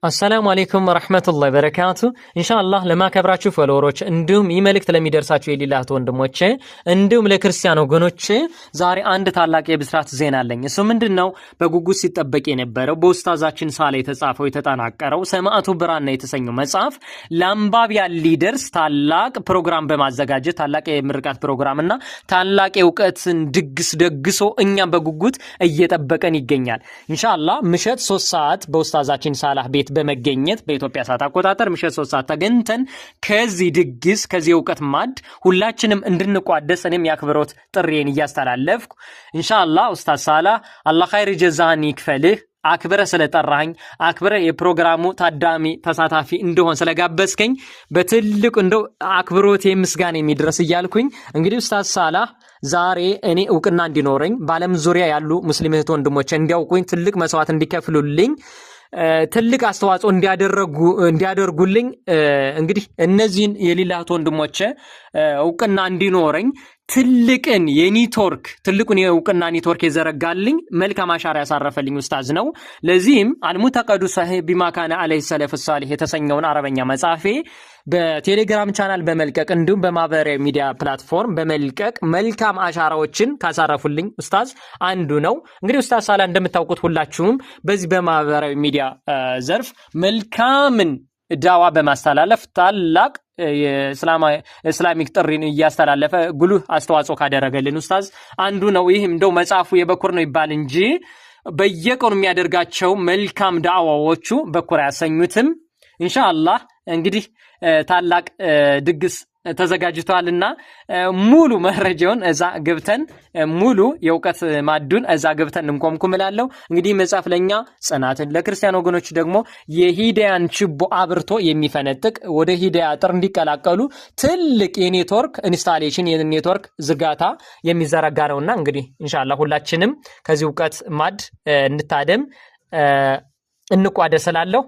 አሰላሙ አለይኩም ወራህመቱላሂ ወበረካቱ። ኢንሻአላህ ለማከብራችሁ ፎሎወሮች እንዲሁም ይመልክት ለሚደርሳችሁ የሌላት ወንድሞቼ እንዲሁም ለክርስቲያን ወገኖቼ ዛሬ አንድ ታላቅ የብስራት ዜና አለኝ። እሱ ምንድነው? በጉጉት ሲጠበቅ የነበረው በኡስታዛችን ሳለ የተጻፈው የተጠናቀረው ሰማዕቱ ብራና የተሰኘው መጽሐፍ ለአንባቢያን ሊደርስ ታላቅ ፕሮግራም በማዘጋጀት ታላቅ የምርቃት ፕሮግራምና ታላቅ የእውቀትን ድግስ ደግሶ እኛም በጉጉት እየጠበቀን ይገኛል። ኢንሻአላህ ምሽት 3 ሰዓት በኡስታዛችን ሳላህ ቤት በመገኘት በኢትዮጵያ ሰዓት አቆጣጠር ምሽት 3 ሰዓት ተገኝተን ከዚህ ድግስ ከዚህ ዕውቀት ማድ ሁላችንም እንድንቋደስ እኔም ያክብሮት ጥሪዬን እያስተላለፍኩ ኢንሻአላህ ኡስታዝ ሳላህ አላህ ኸይር ጀዛን ይክፈልህ አክብረ ስለጠራኝ አክብረ የፕሮግራሙ ታዳሚ ተሳታፊ እንደሆን ስለጋበዝከኝ በትልቁ እንደው አክብሮት የምስጋና የሚድረስ ይያልኩኝ እንግዲህ ኡስታዝ ሳላህ ዛሬ እኔ ዕውቅና እንዲኖረኝ በዓለም ዙሪያ ያሉ ሙስሊም እህት ወንድሞቼ እንዲያውቁኝ ትልቅ መስዋዕት እንዲከፍሉልኝ ትልቅ አስተዋጽኦ እንዲያደርጉልኝ እንግዲህ እነዚህን የሌላት ወንድሞቼ ዕውቅና እንዲኖረኝ ትልቁን የዕውቅና ኔትወርክ የዘረጋልኝ መልካም አሻራ ያሳረፈልኝ ኡስታዝ ነው። ለዚህም አልሙተቀዱ ሰሂህ ቢማካነ አለይሂ ሰለፍ ሷሊህ የተሰኘውን አረበኛ መጽሐፌ በቴሌግራም ቻናል በመልቀቅ እንዲሁም በማህበራዊ ሚዲያ ፕላትፎርም በመልቀቅ መልካም አሻራዎችን ካሳረፉልኝ ኡስታዝ አንዱ ነው። እንግዲህ ኡስታዝ ሳላህ እንደምታውቁት ሁላችሁም በዚህ በማህበራዊ ሚዲያ ዘርፍ መልካምን ዳዋ በማስተላለፍ ታላቅ የእስላሚክ ጥሪን እያስተላለፈ ጉልህ አስተዋጽኦ ካደረገልን ኡስታዝ አንዱ ነው። ይህም እንደው መጽሐፉ የበኩር ነው ይባል እንጂ በየቀኑ የሚያደርጋቸው መልካም ዳዋዎቹ በኩር ያሰኙትም። ኢንሻአላህ እንግዲህ ታላቅ ድግስ ተዘጋጅቷልና ሙሉ መረጃውን እዛ ገብተን ሙሉ የዕውቀት ማዱን እዛ ገብተን እንቆምኩምላለው። እንግዲህ መጽሐፍ ለኛ ጽናትን ለክርስቲያን ወገኖች ደግሞ የሂዳያን ችቦ አብርቶ የሚፈነጥቅ ወደ ሂዳያ ጥር እንዲቀላቀሉ ትልቅ የኔትወርክ ኢንስታሌሽን የኔትወርክ ዝርጋታ የሚዘረጋ ነውና እንግዲህ ኢንሻአላህ ሁላችንም ከዚህ ዕውቀት ማድ እንታደም እንቋደስላለሁ።